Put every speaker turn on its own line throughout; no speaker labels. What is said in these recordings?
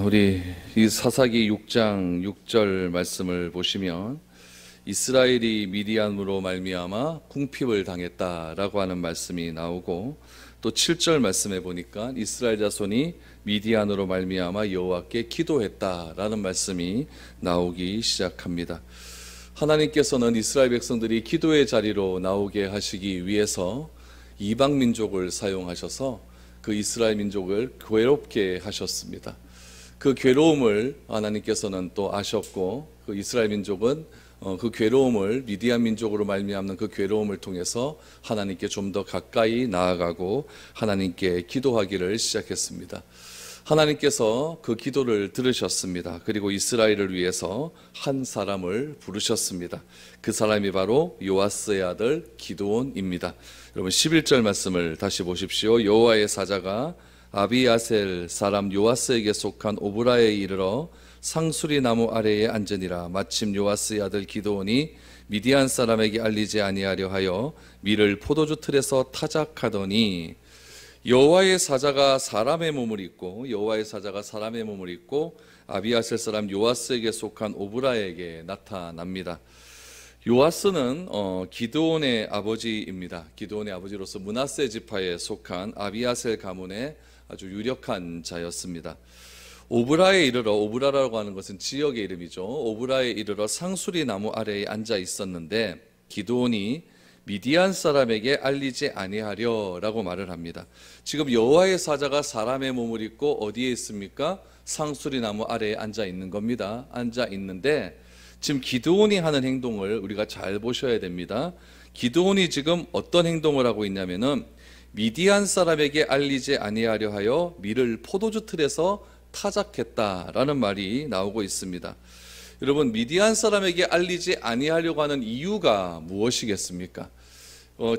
우리 이 사사기 6장 6절 말씀을 보시면 이스라엘이 미디안으로 말미암아 궁핍을 당했다라고 하는 말씀이 나오고, 또 7절 말씀에 보니까 이스라엘 자손이 미디안으로 말미암아 여호와께 기도했다라는 말씀이 나오기 시작합니다. 하나님께서는 이스라엘 백성들이 기도의 자리로 나오게 하시기 위해서 이방 민족을 사용하셔서 그 이스라엘 민족을 괴롭게 하셨습니다. 그 괴로움을 하나님께서는 또 아셨고, 그 이스라엘 민족은 그 괴로움을, 미디안 민족으로 말미암는 그 괴로움을 통해서 하나님께 좀 더 가까이 나아가고 하나님께 기도하기를 시작했습니다. 하나님께서 그 기도를 들으셨습니다. 그리고 이스라엘을 위해서 한 사람을 부르셨습니다. 그 사람이 바로 요아스의 아들 기드온입니다. 여러분 11절 말씀을 다시 보십시오. 여호와의 사자가 아비아셀 사람 요아스에게 속한 오브라에 이르러 상수리 나무 아래에 앉으니라. 마침 요아스의 아들 기드온이 미디안 사람에게 알리지 아니하려 하여 밀을 포도주 틀에서 타작하더니, 여호와의 사자가 사람의 몸을 입고 아비아셀 사람 요아스에게 속한 오브라에게 나타납니다. 요아스는 기드온의 아버지입니다. 기드온의 아버지로서 므낫세 지파에 속한 아비아셀 가문의 아주 유력한 자였습니다. 오브라에 이르러, 오브라라고 하는 것은 지역의 이름이죠. 오브라에 이르러 상수리 나무 아래에 앉아 있었는데 기드온이 미디안 사람에게 알리지 아니하려라고 말을 합니다. 지금 여호와의 사자가 사람의 몸을 입고 어디에 있습니까? 상수리 나무 아래에 앉아 있는 겁니다. 앉아 있는데 지금 기드온이 하는 행동을 우리가 잘 보셔야 됩니다. 기드온이 지금 어떤 행동을 하고 있냐면은 미디안 사람에게 알리지 아니하려 하여 밀을 포도주 틀에서 타작했다라는 말이 나오고 있습니다. 여러분, 미디안 사람에게 알리지 아니하려고 하는 이유가 무엇이겠습니까?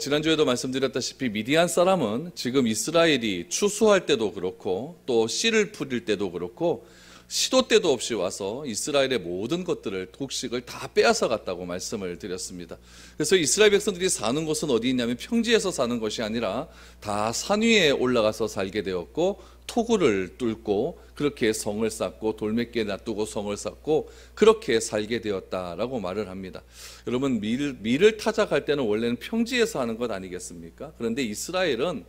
지난주에도 말씀드렸다시피 미디안 사람은 지금 이스라엘이 추수할 때도 그렇고 또 씨를 뿌릴 때도 그렇고 시도 때도 없이 와서 이스라엘의 모든 것들을, 곡식을 다 빼앗아 갔다고 말씀을 드렸습니다. 그래서 이스라엘 백성들이 사는 곳은 어디 있냐면 평지에서 사는 것이 아니라 다 산 위에 올라가서 살게 되었고, 토굴을 뚫고 그렇게 성을 쌓고 돌멩이에 놔두고 성을 쌓고 그렇게 살게 되었다라고 말을 합니다. 여러분, 밀을 타작할 때는 원래는 평지에서 하는 것 아니겠습니까? 그런데 이스라엘은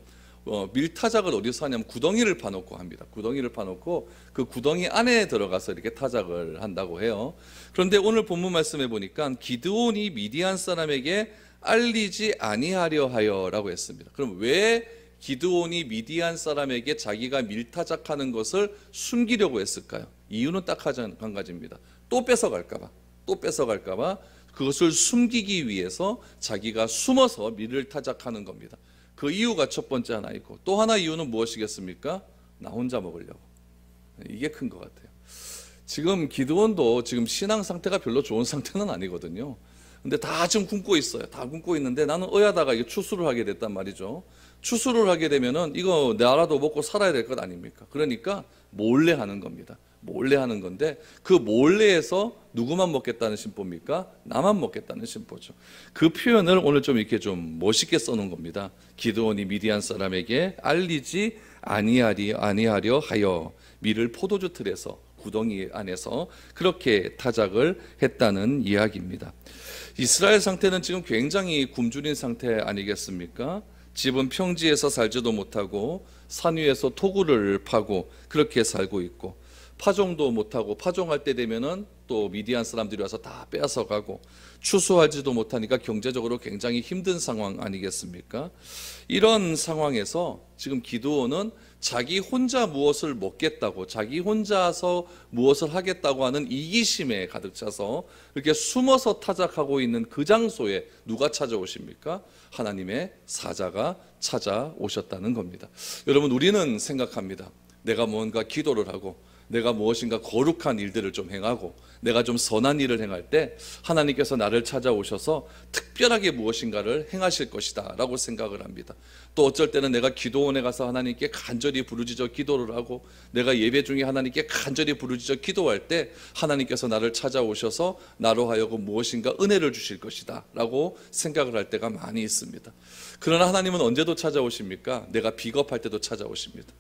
밀 타작을 어디서 하냐면 구덩이를 파놓고 합니다. 구덩이를 파놓고 그 구덩이 안에 들어가서 이렇게 타작을 한다고 해요. 그런데 오늘 본문 말씀해 보니까 기드온이 미디안 사람에게 알리지 아니하려 하여라고 했습니다. 그럼 왜 기드온이 미디안 사람에게 자기가 밀 타작하는 것을 숨기려고 했을까요? 이유는 딱 한 가지입니다. 또 뺏어갈까봐. 그것을 숨기기 위해서 자기가 숨어서 밀을 타작하는 겁니다. 그 이유가 첫 번째 하나 있고, 또 하나 이유는 무엇이겠습니까? 나 혼자 먹으려고. 이게 큰 것 같아요. 지금 기드온도 지금 신앙 상태가 별로 좋은 상태는 아니거든요. 근데 다 지금 굶고 있어요. 다 굶고 있는데 나는 어야다가 이게 추수를 하게 됐단 말이죠. 추수를 하게 되면은 이거 나라도 먹고 살아야 될 것 아닙니까? 그러니까 몰래 하는 겁니다. 몰래 하는 건데, 그 몰래에서 누구만 먹겠다는 심보입니까? 나만 먹겠다는 심보죠. 그 표현을 오늘 좀 이렇게 좀 멋있게 써놓은 겁니다. 기드온이 미디안 사람에게 알리지 아니하려 하여 밀을 포도주 틀에서, 구덩이 안에서 그렇게 타작을 했다는 이야기입니다. 이스라엘 상태는 지금 굉장히 굶주린 상태 아니겠습니까? 집은 평지에서 살지도 못하고 산 위에서 토굴을 파고 그렇게 살고 있고, 파종도 못하고, 파종할 때 되면은 또 미디안 사람들이 와서 다 빼앗아 가고, 추수하지도 못하니까 경제적으로 굉장히 힘든 상황 아니겠습니까? 이런 상황에서 지금 기드온은 자기 혼자 무엇을 먹겠다고, 자기 혼자서 무엇을 하겠다고 하는 이기심에 가득 차서 이렇게 숨어서 타작하고 있는 그 장소에 누가 찾아오십니까? 하나님의 사자가 찾아오셨다는 겁니다. 여러분, 우리는 생각합니다. 내가 뭔가 기도를 하고 내가 무엇인가 거룩한 일들을 좀 행하고 내가 좀 선한 일을 행할 때 하나님께서 나를 찾아오셔서 특별하게 무엇인가를 행하실 것이다 라고 생각을 합니다. 또 어쩔 때는 내가 기도원에 가서 하나님께 간절히 부르짖어 기도를 하고, 내가 예배 중에 하나님께 간절히 부르짖어 기도할 때 하나님께서 나를 찾아오셔서 나로 하여금 무엇인가 은혜를 주실 것이다 라고 생각을 할 때가 많이 있습니다. 그러나 하나님은 언제도 찾아오십니까? 내가 비겁할 때도 찾아오십니다.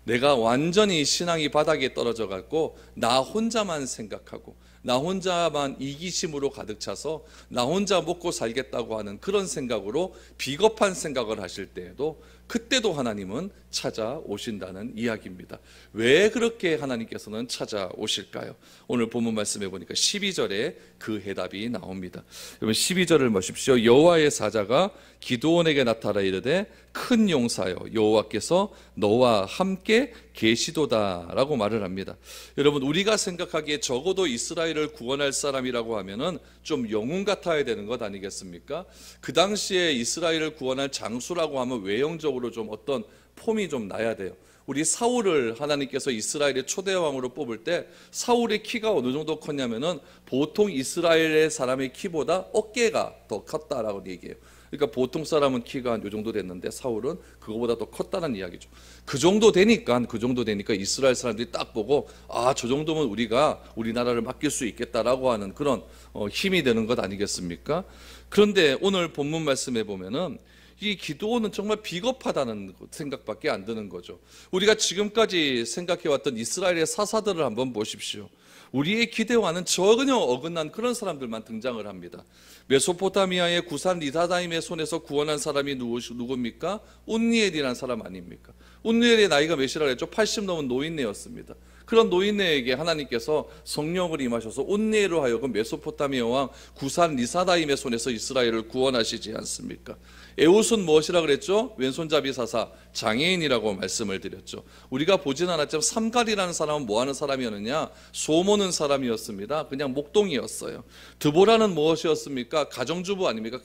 내가 완전히 신앙이 바닥에 떨어져 갖고 나 혼자만 생각하고 나 혼자만 이기심으로 가득 차서 나 혼자 먹고 살겠다고 하는 그런 생각으로 비겁한 생각을 하실 때에도 그때도 하나님은 찾아오신다는 이야기입니다. 왜 그렇게 하나님께서는 찾아오실까요? 오늘 본문 말씀해 보니까 12절에 그 해답이 나옵니다. 여러분 12절을 보십시오. 여호와의 사자가 기드온에게 나타나 이르되 큰 용사여 여호와께서 너와 함께 계시도다라고 말을 합니다. 여러분 우리가 생각하기에 적어도 이스라엘을 구원할 사람이라고 하면은 좀 영웅 같아야 되는 것 아니겠습니까? 그 당시에 이스라엘을 구원할 장수라고 하면 외형적으로 좀 어떤 폼이 좀 나야 돼요. 우리 사울을 하나님께서 이스라엘의 초대 왕으로 뽑을 때 사울의 키가 어느 정도 컸냐면은 보통 이스라엘의 사람의 키보다 어깨가 더 컸다라고 얘기해요. 그러니까 보통 사람은 키가 한 요 정도 됐는데 사울은 그거보다 더 컸다는 이야기죠. 그 정도 되니까 이스라엘 사람들이 딱 보고 아, 저 정도면 우리가 우리나라를 맡길 수 있겠다라고 하는 그런 힘이 되는 것 아니겠습니까? 그런데 오늘 본문 말씀에 보면은 이 기드온은 정말 비겁하다는 생각밖에 안 드는 거죠. 우리가 지금까지 생각해왔던 이스라엘의 사사들을 한번 보십시오. 우리의 기대와는 전혀 어긋난 그런 사람들만 등장을 합니다. 메소포타미아의 구산 리사다임의 손에서 구원한 사람이 누굽니까? 운니엘이라는 사람 아닙니까? 운니엘의 나이가 몇이라고 했죠? 80 넘은 노인네였습니다. 그런 노인네에게 하나님께서 성령을 임하셔서 운니엘로 하여금 메소포타미아 왕 구산 리사다임의 손에서 이스라엘을 구원하시지 않습니까? 에웃은 무엇이라 그랬죠? 왼손잡이 사사, 장애인이라고 말씀을 드렸죠. 우리가 보진 않았지만 삼갈이라는 사람은 뭐하는 사람이었느냐? 소모는 사람이었습니다. 그냥 목동이었어요. 드보라는 무엇이었습니까? 가정주부 아닙니까?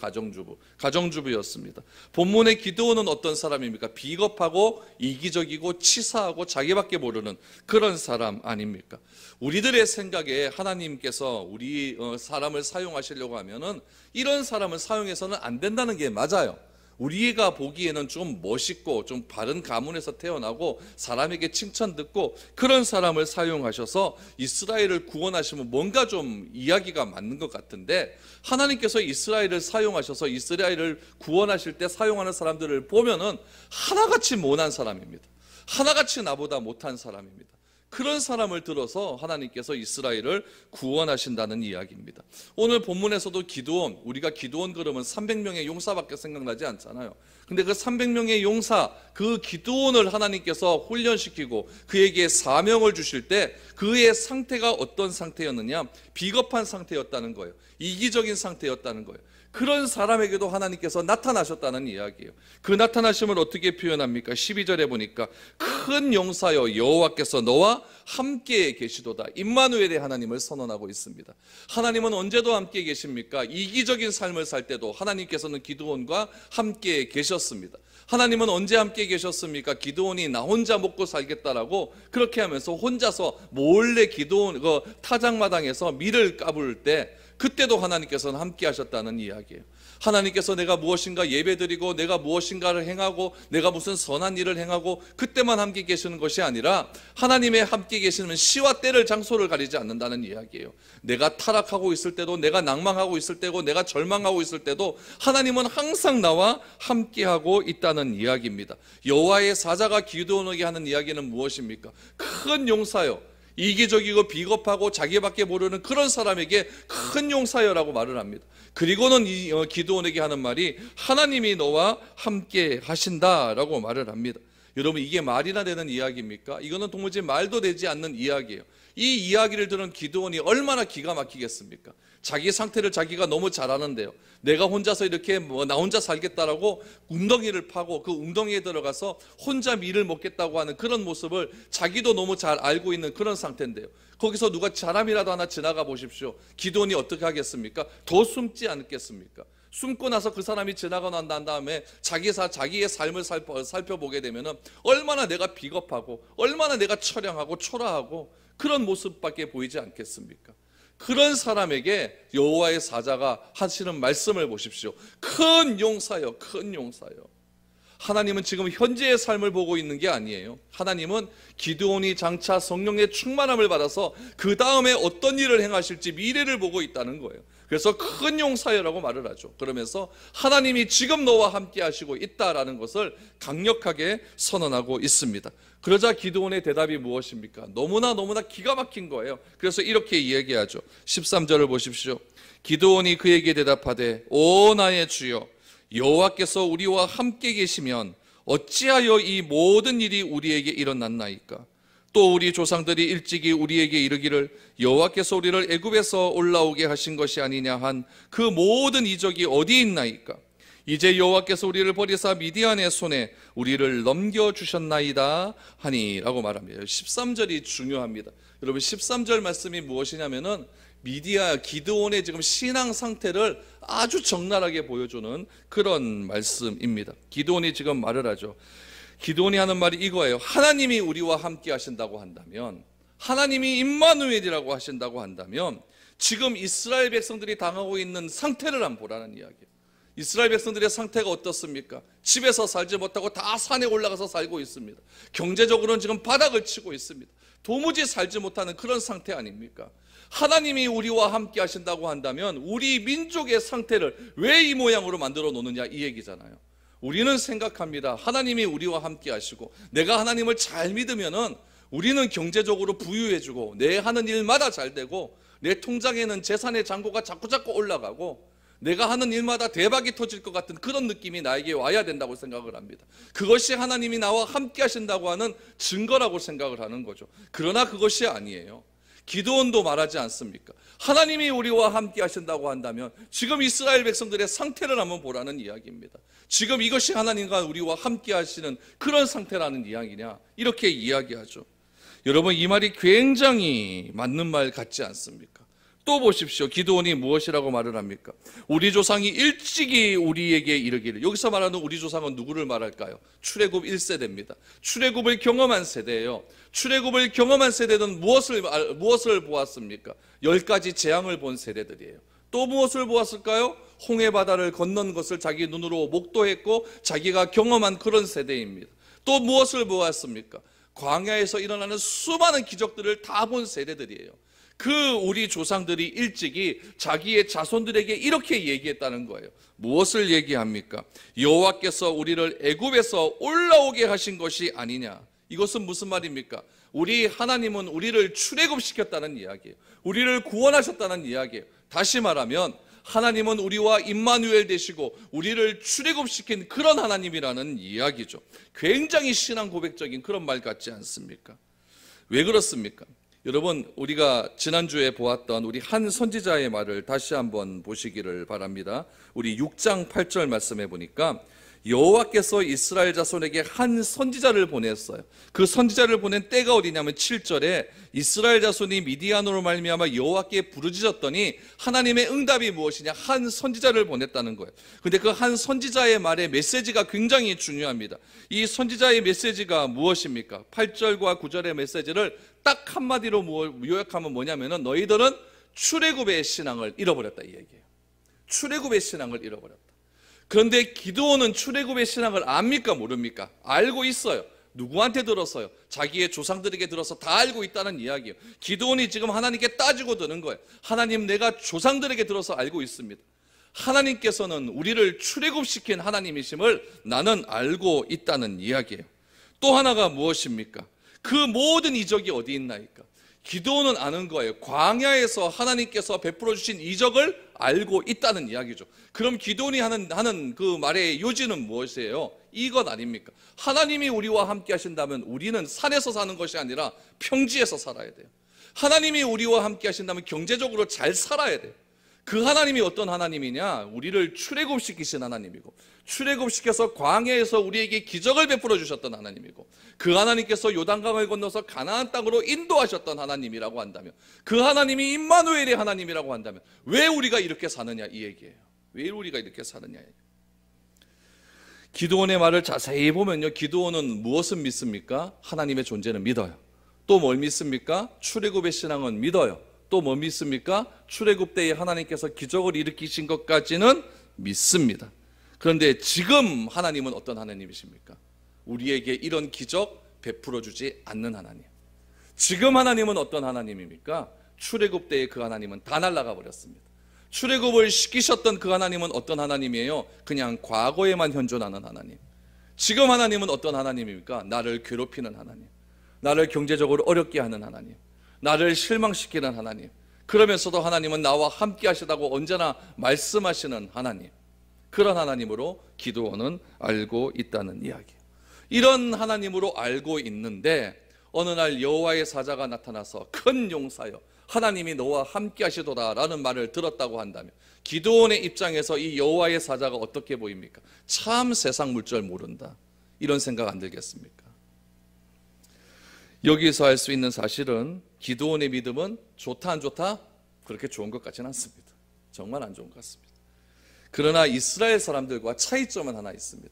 가정주부였습니다. 본문의 기드온은 어떤 사람입니까? 비겁하고 이기적이고 치사하고 자기밖에 모르는 그런 사람 아닙니까? 우리들의 생각에 하나님께서 우리 사람을 사용하시려고 하면은 이런 사람을 사용해서는 안 된다는 게 맞아요. 우리가 보기에는 좀 멋있고 좀 바른 가문에서 태어나고 사람에게 칭찬 듣고 그런 사람을 사용하셔서 이스라엘을 구원하시면 뭔가 좀 이야기가 맞는 것 같은데 하나님께서 이스라엘을 사용하셔서 이스라엘을 구원하실 때 사용하는 사람들을 보면은 하나같이 못난 사람입니다. 하나같이 나보다 못한 사람입니다. 그런 사람을 들어서 하나님께서 이스라엘을 구원하신다는 이야기입니다. 오늘 본문에서도 기드온, 우리가 기드온 그러면 300명의 용사밖에 생각나지 않잖아요. 근데 그 300명의 용사, 그 기드온을 하나님께서 훈련시키고 그에게 사명을 주실 때 그의 상태가 어떤 상태였느냐? 비겁한 상태였다는 거예요. 이기적인 상태였다는 거예요. 그런 사람에게도 하나님께서 나타나셨다는 이야기예요. 그 나타나심을 어떻게 표현합니까? 12절에 보니까 큰 용사여 여호와께서 너와 함께 계시도다. 임마누엘의 하나님을 선언하고 있습니다. 하나님은 언제도 함께 계십니까? 이기적인 삶을 살 때도 하나님께서는 기드온과 함께 계셨습니다. 하나님은 언제 함께 계셨습니까? 기드온이 나 혼자 먹고 살겠다라고 그렇게 하면서 혼자서 몰래 기드온 타작마당에서 밀을 까불 때 그때도 하나님께서는 함께 하셨다는 이야기예요. 하나님께서 내가 무엇인가 예배드리고 내가 무엇인가를 행하고 내가 무슨 선한 일을 행하고 그때만 함께 계시는 것이 아니라 하나님의 함께 계시는 시와 때를 장소를 가리지 않는다는 이야기예요. 내가 타락하고 있을 때도 내가 낭망하고 있을 때고 내가 절망하고 있을 때도 하나님은 항상 나와 함께하고 있다는 이야기입니다. 여호와의 사자가 기드온에게 하는 이야기는 무엇입니까? 큰 용사요, 이기적이고 비겁하고 자기밖에 모르는 그런 사람에게 큰 용사여라고 말을 합니다. 그리고는 이 기드온에게 하는 말이 하나님이 너와 함께 하신다라고 말을 합니다. 여러분 이게 말이나 되는 이야기입니까? 이거는 도무지 말도 되지 않는 이야기예요. 이 이야기를 들은 기드온이 얼마나 기가 막히겠습니까? 자기 상태를 자기가 너무 잘 아는데요. 내가 혼자서 이렇게 나 혼자 살겠다라고 웅덩이를 파고 그 웅덩이에 들어가서 혼자 밀을 먹겠다고 하는 그런 모습을 자기도 너무 잘 알고 있는 그런 상태인데요. 거기서 누가 사람이라도 하나 지나가 보십시오. 기드온이 어떻게 하겠습니까? 더 숨지 않겠습니까? 숨고 나서 그 사람이 지나가고 난 다음에 자기의 삶을 살펴보게 되면 얼마나 내가 비겁하고 얼마나 내가 처량하고 초라하고 그런 모습밖에 보이지 않겠습니까? 그런 사람에게 여호와의 사자가 하시는 말씀을 보십시오. 큰 용사여, 큰 용사여. 하나님은 지금 현재의 삶을 보고 있는 게 아니에요. 하나님은 기드온이 장차 성령의 충만함을 받아서 그 다음에 어떤 일을 행하실지 미래를 보고 있다는 거예요. 그래서 큰 용사여라고 말을 하죠. 그러면서 하나님이 지금 너와 함께 하시고 있다라는 것을 강력하게 선언하고 있습니다. 그러자 기드온의 대답이 무엇입니까? 너무나 기가 막힌 거예요. 그래서 이렇게 이야기하죠. 13절을 보십시오. 기드온이 그에게 대답하되 오 나의 주여 여호와께서 우리와 함께 계시면 어찌하여 이 모든 일이 우리에게 일어났나이까? 또 우리 조상들이 일찍이 우리에게 이르기를 여호와께서 우리를 애굽에서 올라오게 하신 것이 아니냐 한 그 모든 이적이 어디 있나이까? 이제 여호와께서 우리를 버리사 미디안의 손에 우리를 넘겨주셨나이다 하니라고 말합니다. 13절이 중요합니다. 여러분 13절 말씀이 무엇이냐면은 기드온의 지금 신앙 상태를 아주 적나라하게 보여주는 그런 말씀입니다. 기드온이 지금 말을 하죠. 기드온이 하는 말이 이거예요. 하나님이 우리와 함께 하신다고 한다면, 하나님이 임마누엘이라고 하신다고 한다면 지금 이스라엘 백성들이 당하고 있는 상태를 한번 보라는 이야기예요. 이스라엘 백성들의 상태가 어떻습니까? 집에서 살지 못하고 다 산에 올라가서 살고 있습니다. 경제적으로는 지금 바닥을 치고 있습니다. 도무지 살지 못하는 그런 상태 아닙니까? 하나님이 우리와 함께 하신다고 한다면 우리 민족의 상태를 왜 이 모양으로 만들어 놓느냐 이 얘기잖아요. 우리는 생각합니다. 하나님이 우리와 함께 하시고 내가 하나님을 잘 믿으면은 우리는 경제적으로 부유해지고 내 하는 일마다 잘 되고 내 통장에는 재산의 잔고가 자꾸 올라가고 내가 하는 일마다 대박이 터질 것 같은 그런 느낌이 나에게 와야 된다고 생각을 합니다. 그것이 하나님이 나와 함께 하신다고 하는 증거라고 생각을 하는 거죠. 그러나 그것이 아니에요. 기드온도 말하지 않습니까? 하나님이 우리와 함께 하신다고 한다면 지금 이스라엘 백성들의 상태를 한번 보라는 이야기입니다. 지금 이것이 하나님과 우리와 함께 하시는 그런 상태라는 이야기냐 이렇게 이야기하죠. 여러분 이 말이 굉장히 맞는 말 같지 않습니까? 또 보십시오. 기드온이 무엇이라고 말을 합니까? 우리 조상이 일찍이 우리에게 이르기를. 여기서 말하는 우리 조상은 누구를 말할까요? 출애굽 1세대입니다. 출애굽을 경험한 세대예요. 출애굽을 경험한 세대는 무엇을 보았습니까? 10가지 재앙을 본 세대들이에요. 또 무엇을 보았을까요? 홍해바다를 건넌 것을 자기 눈으로 목도했고 자기가 경험한 그런 세대입니다. 또 무엇을 보았습니까? 광야에서 일어나는 수많은 기적들을 다 본 세대들이에요. 그 우리 조상들이 일찍이 자기의 자손들에게 이렇게 얘기했다는 거예요. 무엇을 얘기합니까? 여호와께서 우리를 애굽에서 올라오게 하신 것이 아니냐. 이것은 무슨 말입니까? 우리 하나님은 우리를 출애굽시켰다는 이야기예요. 우리를 구원하셨다는 이야기예요. 다시 말하면 하나님은 우리와 임마누엘 되시고 우리를 출애굽시킨 그런 하나님이라는 이야기죠. 굉장히 신앙 고백적인 그런 말 같지 않습니까? 왜 그렇습니까? 여러분 우리가 지난주에 보았던 우리 한 선지자의 말을 다시 한번 보시기를 바랍니다. 우리 6장 8절 말씀해 보니까 여호와께서 이스라엘 자손에게 한 선지자를 보냈어요. 그 선지자를 보낸 때가 어디냐면 7절에 이스라엘 자손이 미디안으로 말미암아 여호와께 부르짖었더니 하나님의 응답이 무엇이냐? 한 선지자를 보냈다는 거예요. 근데 그 한 선지자의 말의 메시지가 굉장히 중요합니다. 이 선지자의 메시지가 무엇입니까? 8절과 9절의 메시지를 딱 한마디로 요약하면 뭐냐면은 너희들은 출애굽의 신앙을 잃어버렸다 이 얘기예요. 출애굽의 신앙을 잃어버렸다. 그런데 기드온은 출애굽의 신앙을 압니까 모릅니까? 알고 있어요. 누구한테 들었어요? 자기의 조상들에게 들어서 다 알고 있다는 이야기예요. 기드온이 지금 하나님께 따지고 드는 거예요. 하나님 내가 조상들에게 들어서 알고 있습니다. 하나님께서는 우리를 출애굽시킨 하나님이심을 나는 알고 있다는 이야기예요. 또 하나가 무엇입니까? 그 모든 이적이 어디 있나이까? 기드온은 아는 거예요. 광야에서 하나님께서 베풀어 주신 이적을 알고 있다는 이야기죠. 그럼 기드온이 하는 그 말의 요지는 무엇이에요? 이것 아닙니까? 하나님이 우리와 함께 하신다면 우리는 산에서 사는 것이 아니라 평지에서 살아야 돼요. 하나님이 우리와 함께 하신다면 경제적으로 잘 살아야 돼요. 그 하나님이 어떤 하나님이냐? 우리를 출애굽시키신 하나님이고 출애굽시켜서 광야에서 우리에게 기적을 베풀어 주셨던 하나님이고 그 하나님께서 요단강을 건너서 가나안 땅으로 인도하셨던 하나님이라고 한다면 그 하나님이 임마누엘의 하나님이라고 한다면 왜 우리가 이렇게 사느냐 이 얘기예요. 왜 우리가 이렇게 사느냐. 기드온의 말을 자세히 보면요, 기드온은 무엇을 믿습니까? 하나님의 존재는 믿어요. 또 뭘 믿습니까? 출애굽의 신앙은 믿어요. 또 뭐 믿습니까? 출애굽 때에 하나님께서 기적을 일으키신 것까지는 믿습니다. 그런데 지금 하나님은 어떤 하나님이십니까? 우리에게 이런 기적 베풀어 주지 않는 하나님. 지금 하나님은 어떤 하나님입니까? 출애굽 때에 그 하나님은 다 날아가 버렸습니다. 출애굽을 시키셨던 그 하나님은 어떤 하나님이에요? 그냥 과거에만 현존하는 하나님. 지금 하나님은 어떤 하나님입니까? 나를 괴롭히는 하나님, 나를 경제적으로 어렵게 하는 하나님, 나를 실망시키는 하나님. 그러면서도 하나님은 나와 함께 하시다고 언제나 말씀하시는 하나님. 그런 하나님으로 기드온은 알고 있다는 이야기예요. 이런 하나님으로 알고 있는데 어느 날 여호와의 사자가 나타나서 큰 용사여 하나님이 너와 함께 하시도다 라는 말을 들었다고 한다면 기드온의 입장에서 이 여호와의 사자가 어떻게 보입니까? 참 세상 물정 모른다, 이런 생각 안 들겠습니까? 여기서 알 수 있는 사실은 기드온의 믿음은 좋다 안 좋다? 그렇게 좋은 것 같지는 않습니다. 정말 안 좋은 것 같습니다. 그러나 이스라엘 사람들과 차이점은 하나 있습니다.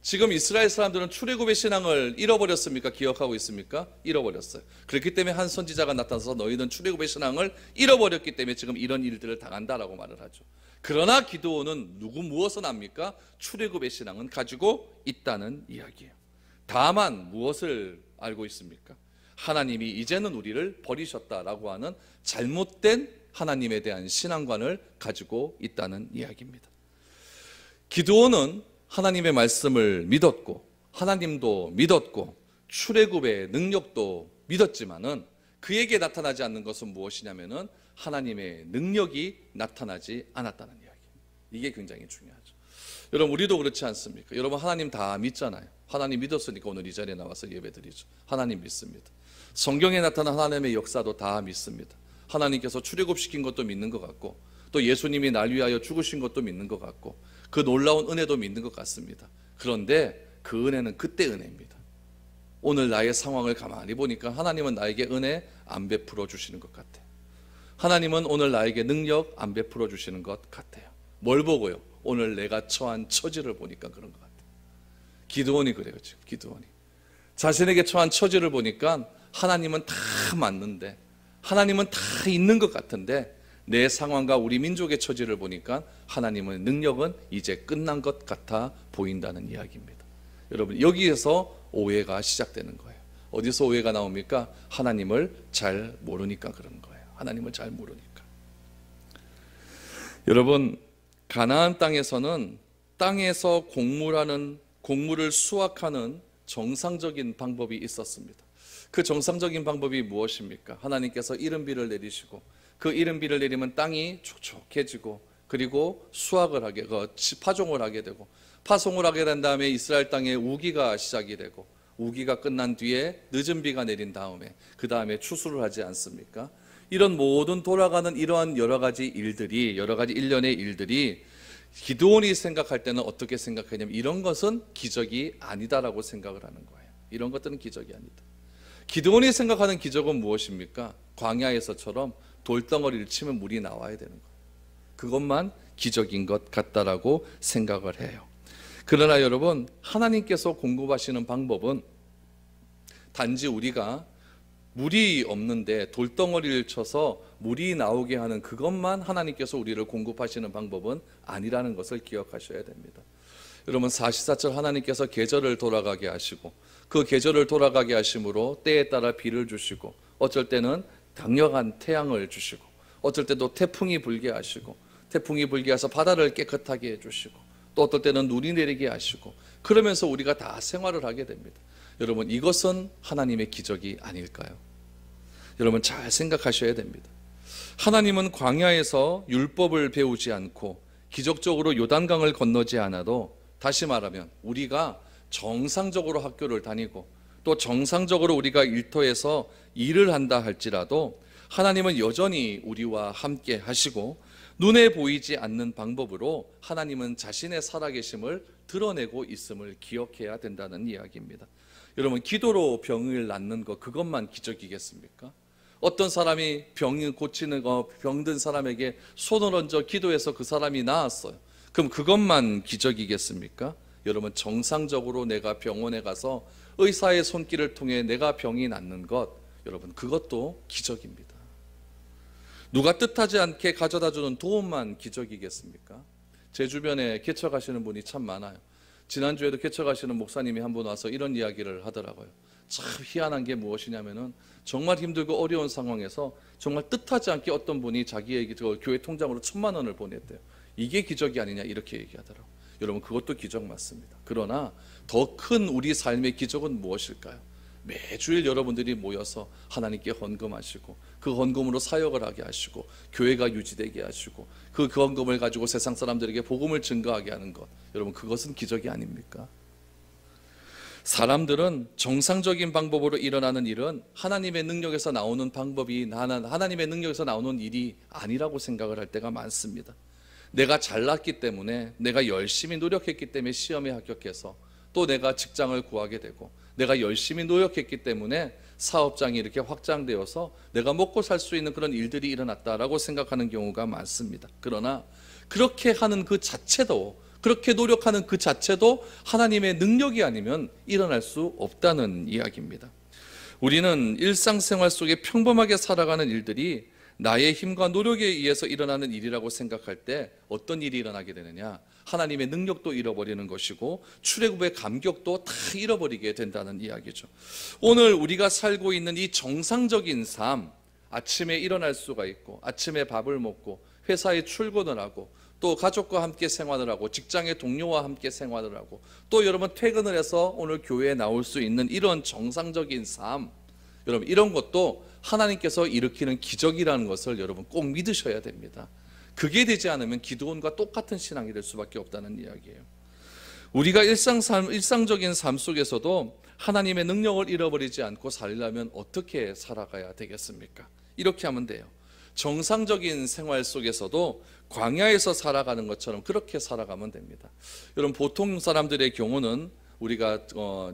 지금 이스라엘 사람들은 출애굽의 신앙을 잃어버렸습니까? 기억하고 있습니까? 잃어버렸어요. 그렇기 때문에 한 선지자가 나타나서 너희는 출애굽의 신앙을 잃어버렸기 때문에 지금 이런 일들을 당한다라고 말을 하죠. 그러나 기드온은 무엇은 압니까? 출애굽의 신앙은 가지고 있다는 이야기예요. 다만 무엇을 알고 있습니까? 하나님이 이제는 우리를 버리셨다라고 하는 잘못된 하나님에 대한 신앙관을 가지고 있다는 이야기입니다. 기드온은 하나님의 말씀을 믿었고 하나님도 믿었고 출애굽의 능력도 믿었지만은 그에게 나타나지 않는 것은 무엇이냐면은 하나님의 능력이 나타나지 않았다는 이야기. 이게 굉장히 중요하죠. 여러분, 우리도 그렇지 않습니까? 여러분, 하나님 다 믿잖아요. 하나님 믿었으니까 오늘 이 자리에 나와서 예배드리죠. 하나님 믿습니다. 성경에 나타난 하나님의 역사도 다 믿습니다. 하나님께서 출애굽시킨 것도 믿는 것 같고 또 예수님이 날 위하여 죽으신 것도 믿는 것 같고 그 놀라운 은혜도 믿는 것 같습니다. 그런데 그 은혜는 그때 은혜입니다. 오늘 나의 상황을 가만히 보니까 하나님은 나에게 은혜 안 베풀어 주시는 것 같아요. 하나님은 오늘 나에게 능력 안 베풀어 주시는 것 같아요. 뭘 보고요? 오늘 내가 처한 처지를 보니까 그런 것 같아요. 기드온이 그래요. 지금 기드온이 자신에게 처한 처지를 보니까 하나님은 다 맞는데 하나님은 다 있는 것 같은데 내 상황과 우리 민족의 처지를 보니까 하나님의 능력은 이제 끝난 것 같아 보인다는 이야기입니다. 여러분, 여기에서 오해가 시작되는 거예요. 어디서 오해가 나옵니까? 하나님을 잘 모르니까 그런 거예요. 하나님을 잘 모르니까. 여러분, 가나안 땅에서는 땅에서 곡물을 수확하는 정상적인 방법이 있었습니다. 그 정상적인 방법이 무엇입니까? 하나님께서 이른비를 내리시고 그 이른비를 내리면 땅이 촉촉해지고 그리고 수확을 하게, 파종을 하게 되고 파송을 하게 된 다음에 이스라엘 땅에 우기가 시작이 되고 우기가 끝난 뒤에 늦은 비가 내린 다음에 그 다음에 추수를 하지 않습니까? 이런 모든 돌아가는 이러한 여러 가지 일련의 일들이 기드온이 생각할 때는 어떻게 생각하냐면 이런 것은 기적이 아니다라고 생각을 하는 거예요. 이런 것들은 기적이 아니다. 기드온이 생각하는 기적은 무엇입니까? 광야에서처럼 돌덩어리를 치면 물이 나와야 되는 거예요. 그것만 기적인 것 같다라고 생각을 해요. 그러나 여러분, 하나님께서 공급하시는 방법은 단지 우리가 물이 없는데 돌덩어리를 쳐서 물이 나오게 하는 그것만 하나님께서 우리를 공급하시는 방법은 아니라는 것을 기억하셔야 됩니다. 여러분, 사시사철 하나님께서 계절을 돌아가게 하시고 그 계절을 돌아가게 하심으로 때에 따라 비를 주시고 어쩔 때는 강력한 태양을 주시고 어쩔 때도 태풍이 불게 하시고 태풍이 불게 해서 바다를 깨끗하게 해주시고 또 어떨 때는 눈이 내리게 하시고 그러면서 우리가 다 생활을 하게 됩니다. 여러분, 이것은 하나님의 기적이 아닐까요? 여러분, 잘 생각하셔야 됩니다. 하나님은 광야에서 율법을 배우지 않고 기적적으로 요단강을 건너지 않아도, 다시 말하면 우리가 정상적으로 학교를 다니고 또 정상적으로 우리가 일터에서 일을 한다 할지라도 하나님은 여전히 우리와 함께 하시고 눈에 보이지 않는 방법으로 하나님은 자신의 살아계심을 드러내고 있음을 기억해야 된다는 이야기입니다. 여러분, 기도로 병을 낫는 것, 그것만 기적이겠습니까? 어떤 사람이 병을 고치는 거, 병든 사람에게 손을 얹어 기도해서 그 사람이 나았어요. 그럼 그것만 기적이겠습니까? 여러분, 정상적으로 내가 병원에 가서 의사의 손길을 통해 내가 병이 낫는 것, 여러분, 그것도 기적입니다. 누가 뜻하지 않게 가져다주는 도움만 기적이겠습니까? 제 주변에 개척하시는 분이 참 많아요. 지난주에도 개척하시는 목사님이 한 분 와서 이런 이야기를 하더라고요. 참 희한한 게 무엇이냐면은 정말 힘들고 어려운 상황에서 정말 뜻하지 않게 어떤 분이 자기에게 교회 통장으로 1,000만 원을 보냈대요. 이게 기적이 아니냐 이렇게 얘기하더라고요. 여러분 그것도 기적 맞습니다. 그러나 더 큰 우리 삶의 기적은 무엇일까요? 매주일 여러분들이 모여서 하나님께 헌금하시고 그 헌금으로 사역을 하게 하시고 교회가 유지되게 하시고 그 헌금을 가지고 세상 사람들에게 복음을 증거하게 하는 것, 여러분 그것은 기적이 아닙니까? 사람들은 정상적인 방법으로 일어나는 일은 하나님의 능력에서 나오는 방법이 나는 하나님의 능력에서 나오는 일이 아니라고 생각을 할 때가 많습니다. 내가 잘났기 때문에, 내가 열심히 노력했기 때문에 시험에 합격해서 또 내가 직장을 구하게 되고, 내가 열심히 노력했기 때문에 사업장이 이렇게 확장되어서 내가 먹고 살 수 있는 그런 일들이 일어났다라고 생각하는 경우가 많습니다. 그러나 그렇게 하는 그 자체도, 그렇게 노력하는 그 자체도 하나님의 능력이 아니면 일어날 수 없다는 이야기입니다. 우리는 일상생활 속에 평범하게 살아가는 일들이 나의 힘과 노력에 의해서 일어나는 일이라고 생각할 때 어떤 일이 일어나게 되느냐? 하나님의 능력도 잃어버리는 것이고 출애굽의 감격도 다 잃어버리게 된다는 이야기죠. 오늘 우리가 살고 있는 이 정상적인 삶, 아침에 일어날 수가 있고 아침에 밥을 먹고 회사에 출근을 하고 또 가족과 함께 생활을 하고 직장의 동료와 함께 생활을 하고 또 여러분 퇴근을 해서 오늘 교회에 나올 수 있는 이런 정상적인 삶, 여러분 이런 것도 하나님께서 일으키는 기적이라는 것을 여러분 꼭 믿으셔야 됩니다. 그게 되지 않으면 기드온과 똑같은 신앙이 될 수밖에 없다는 이야기예요. 우리가 일상적인 삶 속에서도 하나님의 능력을 잃어버리지 않고 살려면 어떻게 살아가야 되겠습니까? 이렇게 하면 돼요. 정상적인 생활 속에서도 광야에서 살아가는 것처럼 그렇게 살아가면 됩니다. 여러분 보통 사람들의 경우는 우리가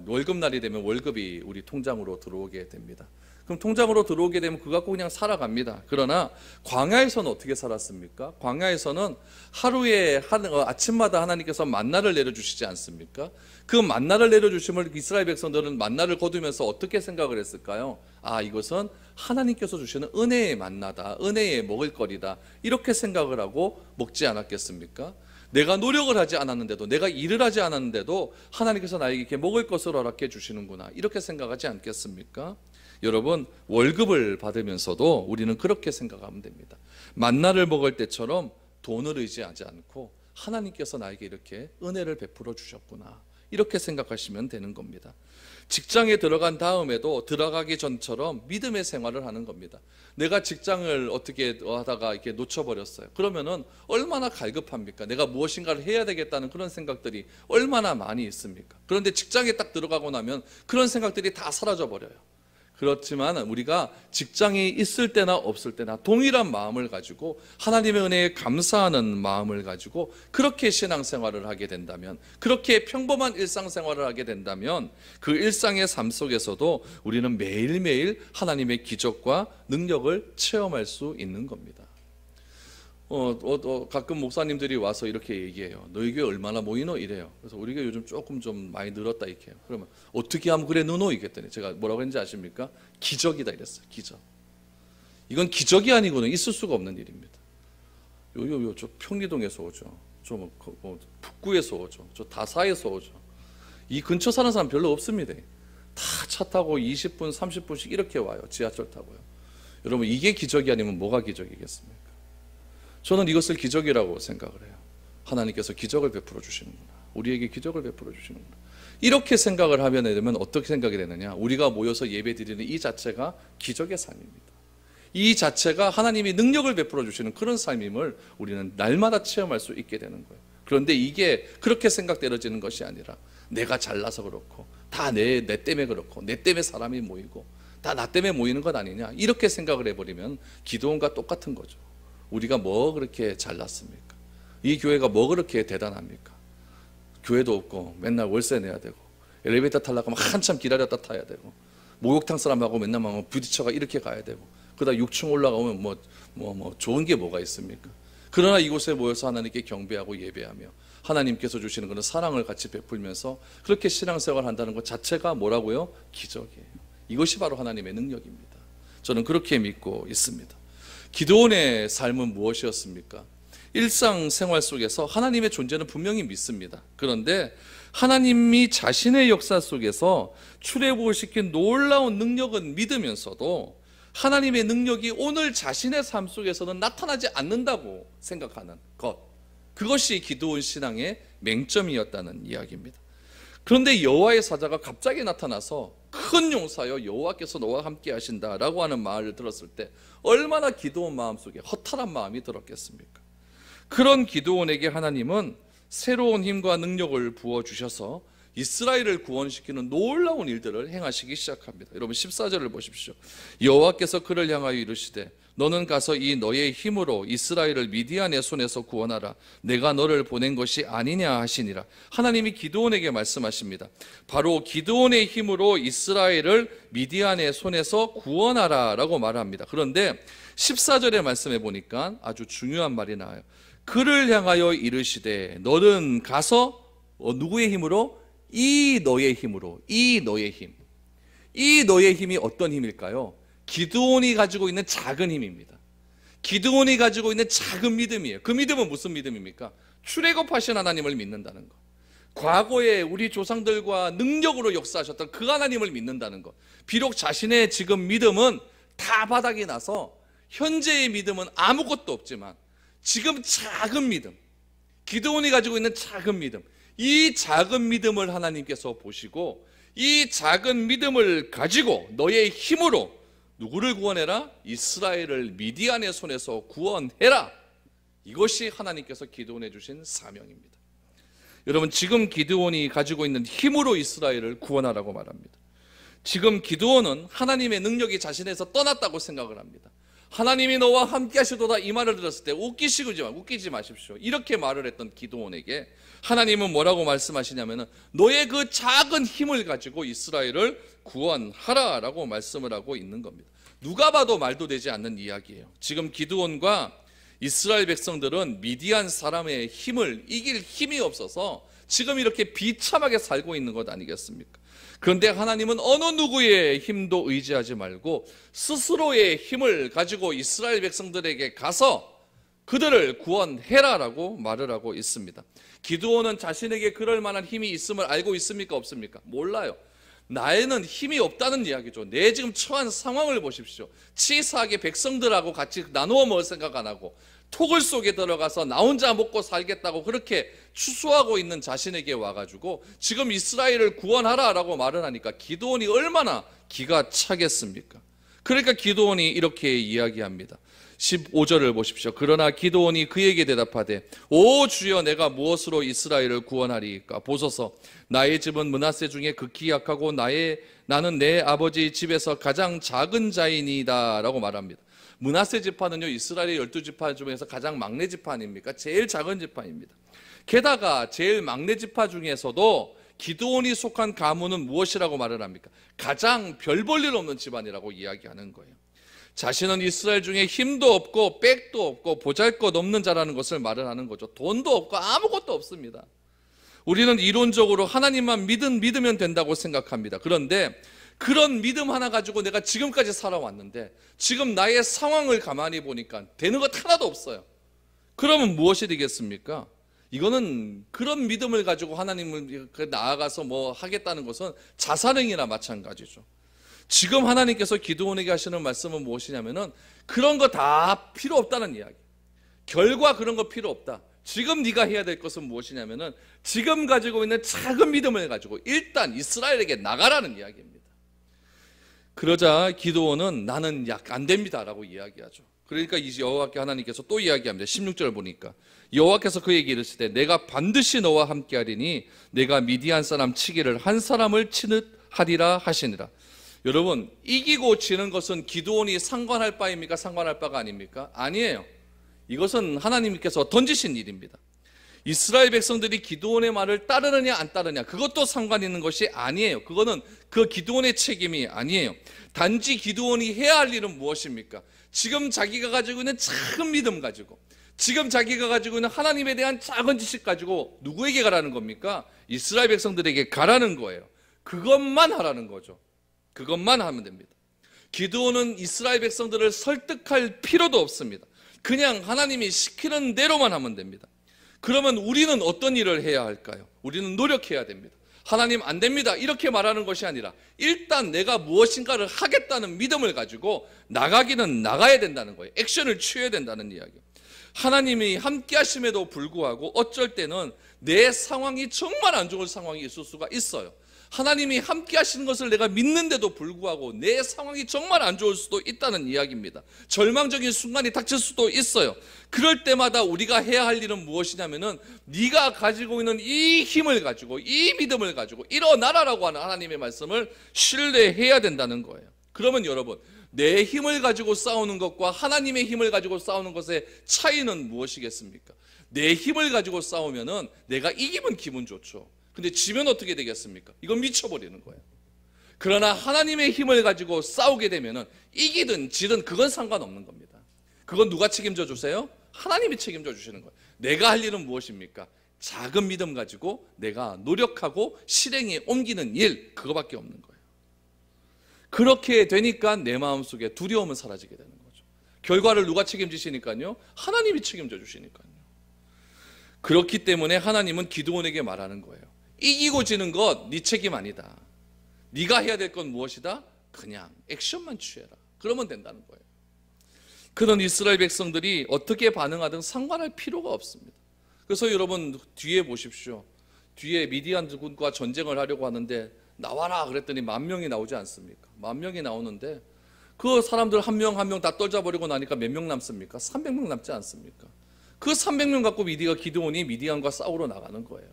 월급날이 되면 월급이 우리 통장으로 들어오게 됩니다. 그럼 통장으로 들어오게 되면 그거 갖고 그냥 살아갑니다. 그러나 광야에서는 어떻게 살았습니까? 광야에서는 하루에 아침마다 하나님께서 만나를 내려주시지 않습니까? 그 만나를 내려주심을 이스라엘 백성들은 만나를 거두면서 어떻게 생각을 했을까요? 아, 이것은 하나님께서 주시는 은혜의 만나다, 은혜의 먹을거리다, 이렇게 생각을 하고 먹지 않았겠습니까? 내가 노력을 하지 않았는데도, 내가 일을 하지 않았는데도 하나님께서 나에게 이렇게 먹을 것을 허락해 주시는구나, 이렇게 생각하지 않겠습니까? 여러분 월급을 받으면서도 우리는 그렇게 생각하면 됩니다. 만나를 먹을 때처럼 돈을 의지하지 않고 하나님께서 나에게 이렇게 은혜를 베풀어 주셨구나, 이렇게 생각하시면 되는 겁니다. 직장에 들어간 다음에도 들어가기 전처럼 믿음의 생활을 하는 겁니다. 내가 직장을 어떻게 하다가 이렇게 놓쳐버렸어요. 그러면은 얼마나 갈급합니까? 내가 무엇인가를 해야 되겠다는 그런 생각들이 얼마나 많이 있습니까? 그런데 직장에 딱 들어가고 나면 그런 생각들이 다 사라져 버려요. 그렇지만 우리가 직장이 있을 때나 없을 때나 동일한 마음을 가지고 하나님의 은혜에 감사하는 마음을 가지고 그렇게 신앙생활을 하게 된다면, 그렇게 평범한 일상생활을 하게 된다면 그 일상의 삶 속에서도 우리는 매일매일 하나님의 기적과 능력을 체험할 수 있는 겁니다. 가끔 목사님들이 와서 이렇게 얘기해요. 너희 교회 얼마나 모이노? 이래요. 그래서 우리 교회 요즘 조금 좀 많이 늘었다 이렇게 해요. 그러면 어떻게 하면 그래 누노? 이랬더니 제가 뭐라고 했는지 아십니까? 기적이다 이랬어요. 기적. 이건 기적이 아니고는 있을 수가 없는 일입니다. 저 평리동에서 오죠. 저 북구에서 오죠. 저 다사에서 오죠. 이 근처 사는 사람 별로 없습니다. 다 차 타고 20분, 30분씩 이렇게 와요. 지하철 타고요. 여러분 이게 기적이 아니면 뭐가 기적이겠습니까? 저는 이것을 기적이라고 생각을 해요. 하나님께서 기적을 베풀어 주시는구나, 우리에게 기적을 베풀어 주시는구나, 이렇게 생각을 하면 되면 어떻게 생각이 되느냐? 우리가 모여서 예배 드리는 이 자체가 기적의 삶입니다. 이 자체가 하나님이 능력을 베풀어 주시는 그런 삶임을 우리는 날마다 체험할 수 있게 되는 거예요. 그런데 이게 그렇게 생각되어지는 것이 아니라 내가 잘나서 그렇고 다 내 때문에 그렇고 내 때문에 사람이 모이고 다 나 때문에 모이는 것 아니냐, 이렇게 생각을 해버리면 기도원과 똑같은 거죠. 우리가 뭐 그렇게 잘났습니까? 이 교회가 뭐 그렇게 대단합니까? 교회도 없고 맨날 월세 내야 되고 엘리베이터 타려고 하면 한참 기다렸다 타야 되고 목욕탕 사람하고 맨날 부딪혀가 이렇게 가야 되고 그러다 6층 올라가면 뭐 좋은 게 뭐가 있습니까? 그러나 이곳에 모여서 하나님께 경배하고 예배하며 하나님께서 주시는 그런 사랑을 같이 베풀면서 그렇게 신앙생활을 한다는 것 자체가 뭐라고요? 기적이에요. 이것이 바로 하나님의 능력입니다. 저는 그렇게 믿고 있습니다. 기드온의 삶은 무엇이었습니까? 일상생활 속에서 하나님의 존재는 분명히 믿습니다. 그런데 하나님이 자신의 역사 속에서 출애굽을 시킨 놀라운 능력은 믿으면서도 하나님의 능력이 오늘 자신의 삶 속에서는 나타나지 않는다고 생각하는 것, 그것이 기드온 신앙의 맹점이었다는 이야기입니다. 그런데 여호와의 사자가 갑자기 나타나서 큰 용사여 여호와께서 너와 함께 하신다라고 하는 말을 들었을 때 얼마나 기드온 마음속에 허탈한 마음이 들었겠습니까? 그런 기드온에게 하나님은 새로운 힘과 능력을 부어주셔서 이스라엘을 구원시키는 놀라운 일들을 행하시기 시작합니다. 여러분 14절을 보십시오. 여호와께서 그를 향하여 이르시되 너는 가서 이 너의 힘으로 이스라엘을 미디안의 손에서 구원하라. 내가 너를 보낸 것이 아니냐 하시니라. 하나님이 기드온에게 말씀하십니다. 바로 기드온의 힘으로 이스라엘을 미디안의 손에서 구원하라 라고 말합니다. 그런데 14절의 말씀에 보니까 아주 중요한 말이 나와요. 그를 향하여 이르시되 너는 가서 누구의 힘으로? 이 너의 힘으로. 이 너의 힘. 이 너의 힘이 어떤 힘일까요? 기드온이 가지고 있는 작은 힘입니다. 기드온이 가지고 있는 작은 믿음이에요. 그 믿음은 무슨 믿음입니까? 출애굽하신 하나님을 믿는다는 것. 과거에 우리 조상들과 능력으로 역사하셨던 그 하나님을 믿는다는 것. 비록 자신의 지금 믿음은 다 바닥이 나서 현재의 믿음은 아무것도 없지만 지금 작은 믿음, 기드온이 가지고 있는 작은 믿음, 이 작은 믿음을 하나님께서 보시고 이 작은 믿음을 가지고 너의 힘으로 누구를 구원해라? 이스라엘을 미디안의 손에서 구원해라. 이것이 하나님께서 기드온에 주신 사명입니다. 여러분 지금 기드온이 가지고 있는 힘으로 이스라엘을 구원하라고 말합니다. 지금 기드온은 하나님의 능력이 자신에서 떠났다고 생각을 합니다. 하나님이 너와 함께 하시도다 이 말을 들었을 때 웃기지 마십시오. 이렇게 말을 했던 기드온에게 하나님은 뭐라고 말씀하시냐면은 너의 그 작은 힘을 가지고 이스라엘을 구원하라 라고 말씀을 하고 있는 겁니다. 누가 봐도 말도 되지 않는 이야기예요. 지금 기드온과 이스라엘 백성들은 미디안 사람의 힘을 이길 힘이 없어서 지금 이렇게 비참하게 살고 있는 것 아니겠습니까? 그런데 하나님은 어느 누구의 힘도 의지하지 말고 스스로의 힘을 가지고 이스라엘 백성들에게 가서 그들을 구원해라라고 말을 하고 있습니다. 기드온은 자신에게 그럴 만한 힘이 있음을 알고 있습니까? 없습니까? 몰라요. 나에는 힘이 없다는 이야기죠. 내 지금 처한 상황을 보십시오. 치사하게 백성들하고 같이 나누어 먹을 생각 안 하고 토굴 속에 들어가서 나 혼자 먹고 살겠다고 그렇게 추수하고 있는 자신에게 와가지고 지금 이스라엘을 구원하라라고 말을 하니까 기드온이 얼마나 기가 차겠습니까? 그러니까 기드온이 이렇게 이야기합니다. 15절을 보십시오. 그러나 기드온이 그에게 대답하되 오 주여 내가 무엇으로 이스라엘을 구원하리까? 보소서 나의 집은 므낫세 중에 극히 약하고 나는 내 아버지 집에서 가장 작은 자이니이다 라고 말합니다. 므낫세 지파는요 이스라엘의 12지파 중에서 가장 막내 지파 아닙니까? 제일 작은 지파입니다. 게다가 제일 막내 지파 중에서도 기드온이 속한 가문은 무엇이라고 말을 합니까? 가장 별 볼 일 없는 집안이라고 이야기하는 거예요. 자신은 이스라엘 중에 힘도 없고 백도 없고 보잘것없는 자라는 것을 말을 하는 거죠. 돈도 없고 아무것도 없습니다. 우리는 이론적으로 하나님만 믿으면 된다고 생각합니다. 그런데 그런 믿음 하나 가지고 내가 지금까지 살아왔는데 지금 나의 상황을 가만히 보니까 되는 것 하나도 없어요. 그러면 무엇이 되겠습니까? 이거는 그런 믿음을 가지고 하나님을 나아가서 뭐 하겠다는 것은 자살행위나 마찬가지죠. 지금 하나님께서 기드온에게 하시는 말씀은 무엇이냐면은 그런 거 다 필요 없다는 이야기. 결과 그런 거 필요 없다. 지금 네가 해야 될 것은 무엇이냐면은 지금 가지고 있는 작은 믿음을 가지고 일단 이스라엘에게 나가라는 이야기입니다. 그러자 기드온은 나는 안 됩니다라고 이야기하죠. 그러니까 이제 여호와께 하나님께서 또 이야기합니다. 16절 보니까 여호와께서 그에게 이르시되 내가 반드시 너와 함께하리니 내가 미디안 사람 치기를 한 사람을 치듯 하리라 하시니라. 여러분 이기고 지는 것은 기드온이 상관할 바입니까? 상관할 바가 아닙니까? 아니에요. 이것은 하나님께서 던지신 일입니다. 이스라엘 백성들이 기드온의 말을 따르느냐 안 따르느냐 그것도 상관 있는 것이 아니에요. 그거는 그 기드온의 책임이 아니에요. 단지 기드온이 해야 할 일은 무엇입니까? 지금 자기가 가지고 있는 작은 믿음 가지고 지금 자기가 가지고 있는 하나님에 대한 작은 지식 가지고 누구에게 가라는 겁니까? 이스라엘 백성들에게 가라는 거예요. 그것만 하라는 거죠. 그것만 하면 됩니다. 기드온은 이스라엘 백성들을 설득할 필요도 없습니다. 그냥 하나님이 시키는 대로만 하면 됩니다. 그러면 우리는 어떤 일을 해야 할까요? 우리는 노력해야 됩니다. 하나님 안 됩니다 이렇게 말하는 것이 아니라 일단 내가 무엇인가를 하겠다는 믿음을 가지고 나가기는 나가야 된다는 거예요. 액션을 취해야 된다는 이야기예요. 하나님이 함께 하심에도 불구하고 어쩔 때는 내 상황이 정말 안 좋은 상황이 있을 수가 있어요. 하나님이 함께 하시는 것을 내가 믿는데도 불구하고 내 상황이 정말 안 좋을 수도 있다는 이야기입니다. 절망적인 순간이 닥칠 수도 있어요. 그럴 때마다 우리가 해야 할 일은 무엇이냐면은 네가 가지고 있는 이 힘을 가지고 이 믿음을 가지고 일어나라라고 하는 하나님의 말씀을 신뢰해야 된다는 거예요. 그러면 여러분, 내 힘을 가지고 싸우는 것과 하나님의 힘을 가지고 싸우는 것의 차이는 무엇이겠습니까? 내 힘을 가지고 싸우면은 내가 이기면 기분 좋죠. 근데 지면 어떻게 되겠습니까? 이건 미쳐버리는 거예요. 그러나 하나님의 힘을 가지고 싸우게 되면은 이기든 지든 그건 상관없는 겁니다. 그건 누가 책임져 주세요? 하나님이 책임져 주시는 거예요. 내가 할 일은 무엇입니까? 작은 믿음 가지고 내가 노력하고 실행에 옮기는 일, 그거밖에 없는 거예요. 그렇게 되니까 내 마음속에 두려움은 사라지게 되는 거죠. 결과를 누가 책임지시니까요? 하나님이 책임져 주시니까요. 그렇기 때문에 하나님은 기드온에게 말하는 거예요. 이기고 지는 것 네 책임 아니다. 네가 해야 될 건 무엇이다? 그냥 액션만 취해라. 그러면 된다는 거예요. 그런 이스라엘 백성들이 어떻게 반응하든 상관할 필요가 없습니다. 그래서 여러분 뒤에 보십시오. 뒤에 미디안군과 전쟁을 하려고 하는데 나와라 그랬더니 10,000명이 나오지 않습니까? 10,000명이 나오는데 그 사람들 한 명 한 명 다 떨쳐버리고 나니까 몇 명 남습니까? 300명 남지 않습니까? 그 300명 갖고 기드온이 미디안과 싸우러 나가는 거예요.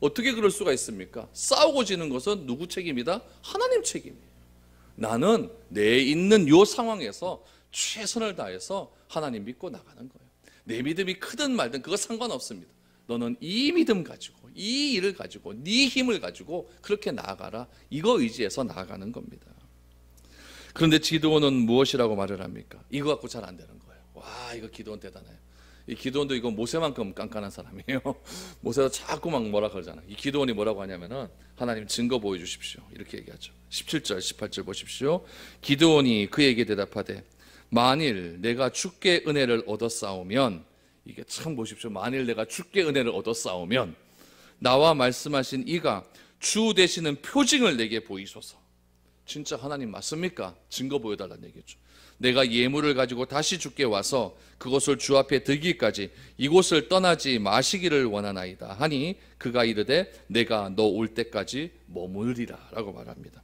어떻게 그럴 수가 있습니까? 싸우고 지는 것은 누구 책임이다? 하나님 책임이에요. 나는 내 있는 요 상황에서 최선을 다해서 하나님 믿고 나가는 거예요. 내 믿음이 크든 말든 그거 상관없습니다. 너는 이 믿음 가지고 이 일을 가지고 네 힘을 가지고 그렇게 나아가라. 이거 의지해서 나아가는 겁니다. 그런데 기드온은 무엇이라고 말을 합니까? 이거 갖고 잘 안 되는 거예요. 와, 이거 기드온 대단해요. 이 기드온도 이거 모세만큼 깐깐한 사람이에요. 모세도 자꾸 막 뭐라 그러잖아요. 이 기드온이 뭐라고 하냐면은 하나님 증거 보여주십시오 이렇게 얘기하죠. 17절 18절 보십시오. 기드온이 그에게 대답하되 만일 내가 주께 은혜를 얻어 싸우면, 이게 참 보십시오. 만일 내가 주께 은혜를 얻어 싸우면 나와 말씀하신 이가 주 되시는 표징을 내게 보이소서. 진짜 하나님 맞습니까? 증거 보여달라는 얘기죠. 내가 예물을 가지고 다시 주께 와서 그것을 주 앞에 들기까지 이곳을 떠나지 마시기를 원하나이다 하니 그가 이르되 내가 너 올 때까지 머무르리라 라고 말합니다.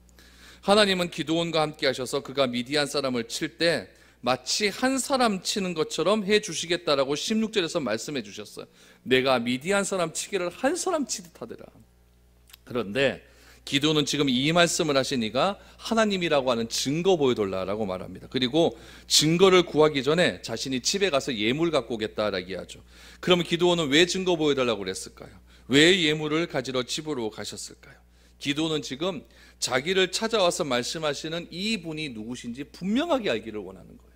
하나님은 기드온과 함께 하셔서 그가 미디안 사람을 칠 때 마치 한 사람 치는 것처럼 해 주시겠다라고 16절에서 말씀해 주셨어요. 내가 미디안 사람 치기를 한 사람 치듯 하더라. 그런데 기드온은 지금 이 말씀을 하시니까 하나님이라고 하는 증거 보여달라고 말합니다. 그리고 증거를 구하기 전에 자신이 집에 가서 예물 갖고 오겠다라고 하죠. 그러면 기드온은 왜 증거 보여달라고 그랬을까요? 왜 예물을 가지러 집으로 가셨을까요? 기드온은 지금 자기를 찾아와서 말씀하시는 이분이 누구신지 분명하게 알기를 원하는 거예요.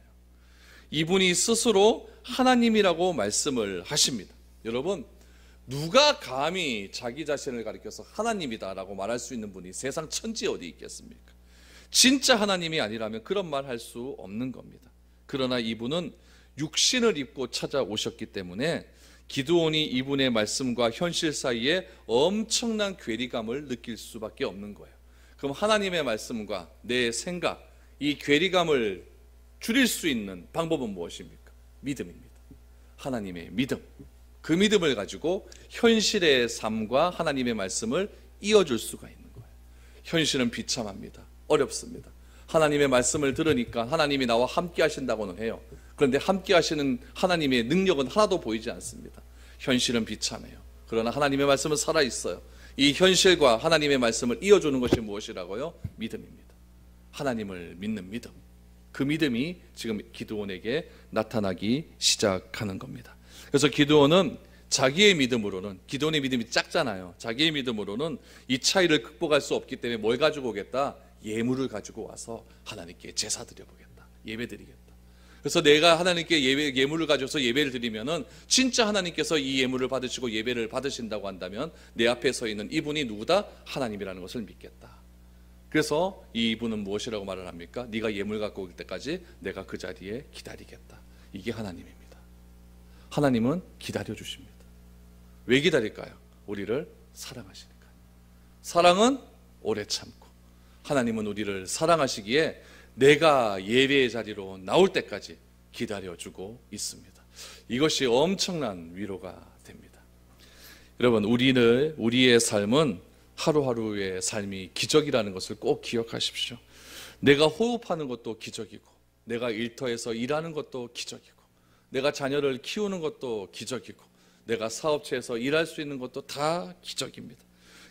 이분이 스스로 하나님이라고 말씀을 하십니다. 여러분, 누가 감히 자기 자신을 가리켜서 하나님이다라고 말할 수 있는 분이 세상 천지에 어디 있겠습니까? 진짜 하나님이 아니라면 그런 말 할 수 없는 겁니다. 그러나 이분은 육신을 입고 찾아오셨기 때문에 기드온이 이분의 말씀과 현실 사이에 엄청난 괴리감을 느낄 수밖에 없는 거예요. 그럼 하나님의 말씀과 내 생각, 이 괴리감을 줄일 수 있는 방법은 무엇입니까? 믿음입니다. 하나님의 믿음. 그 믿음을 가지고 현실의 삶과 하나님의 말씀을 이어줄 수가 있는 거예요. 현실은 비참합니다. 어렵습니다. 하나님의 말씀을 들으니까 하나님이 나와 함께 하신다고는 해요. 그런데 함께 하시는 하나님의 능력은 하나도 보이지 않습니다. 현실은 비참해요. 그러나 하나님의 말씀은 살아있어요. 이 현실과 하나님의 말씀을 이어주는 것이 무엇이라고요? 믿음입니다. 하나님을 믿는 믿음. 그 믿음이 지금 기드온에게 나타나기 시작하는 겁니다. 그래서 기드온은 자기의 믿음으로는, 기드온의 믿음이 작잖아요. 자기의 믿음으로는 이 차이를 극복할 수 없기 때문에 뭘 가지고 오겠다? 예물을 가지고 와서 하나님께 제사 드려보겠다. 예배 드리겠다. 그래서 내가 하나님께 예물을 가져서 예배를 드리면은 진짜 하나님께서 이 예물을 받으시고 예배를 받으신다고 한다면 내 앞에 서 있는 이분이 누구다? 하나님이라는 것을 믿겠다. 그래서 이분은 무엇이라고 말을 합니까? 네가 예물 갖고 올 때까지 내가 그 자리에 기다리겠다. 이게 하나님입니다. 하나님은 기다려 주십니다. 왜 기다릴까요? 우리를 사랑하시니까. 사랑은 오래 참고, 하나님은 우리를 사랑하시기에 내가 예배의 자리로 나올 때까지 기다려주고 있습니다. 이것이 엄청난 위로가 됩니다. 여러분, 우리의 삶은 하루하루의 삶이 기적이라는 것을 꼭 기억하십시오. 내가 호흡하는 것도 기적이고, 내가 일터에서 일하는 것도 기적이고, 내가 자녀를 키우는 것도 기적이고, 내가 사업체에서 일할 수 있는 것도 다 기적입니다.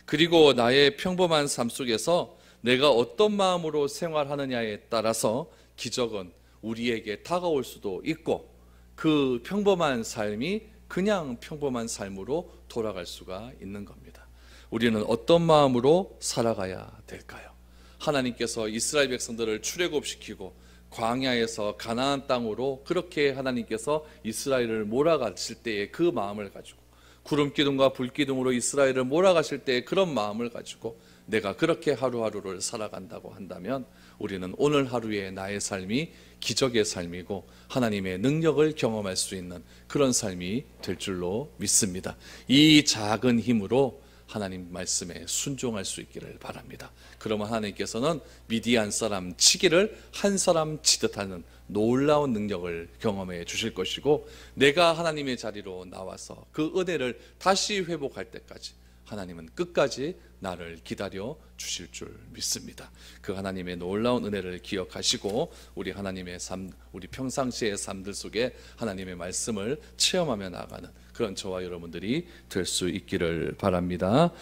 그리고 나의 평범한 삶 속에서 내가 어떤 마음으로 생활하느냐에 따라서 기적은 우리에게 다가올 수도 있고, 그 평범한 삶이 그냥 평범한 삶으로 돌아갈 수가 있는 겁니다. 우리는 어떤 마음으로 살아가야 될까요? 하나님께서 이스라엘 백성들을 출애굽시키고 광야에서 가나안 땅으로 그렇게 하나님께서 이스라엘을 몰아가실 때의 그 마음을 가지고, 구름 기둥과 불 기둥으로 이스라엘을 몰아가실 때의 그런 마음을 가지고 내가 그렇게 하루하루를 살아간다고 한다면, 우리는 오늘 하루의 나의 삶이 기적의 삶이고 하나님의 능력을 경험할 수 있는 그런 삶이 될 줄로 믿습니다. 이 작은 힘으로 하나님 말씀에 순종할 수 있기를 바랍니다. 그러면 하나님께서는 미디안 사람 치기를 한 사람 치듯 하는 놀라운 능력을 경험해 주실 것이고, 내가 하나님의 자리로 나와서 그 은혜를 다시 회복할 때까지 하나님은 끝까지 나를 기다려 주실 줄 믿습니다. 그 하나님의 놀라운 은혜를 기억하시고 우리 하나님의 삶, 우리 평상시의 삶들 속에 하나님의 말씀을 체험하며 나아가는 그런 저와 여러분들이 될 수 있기를 바랍니다.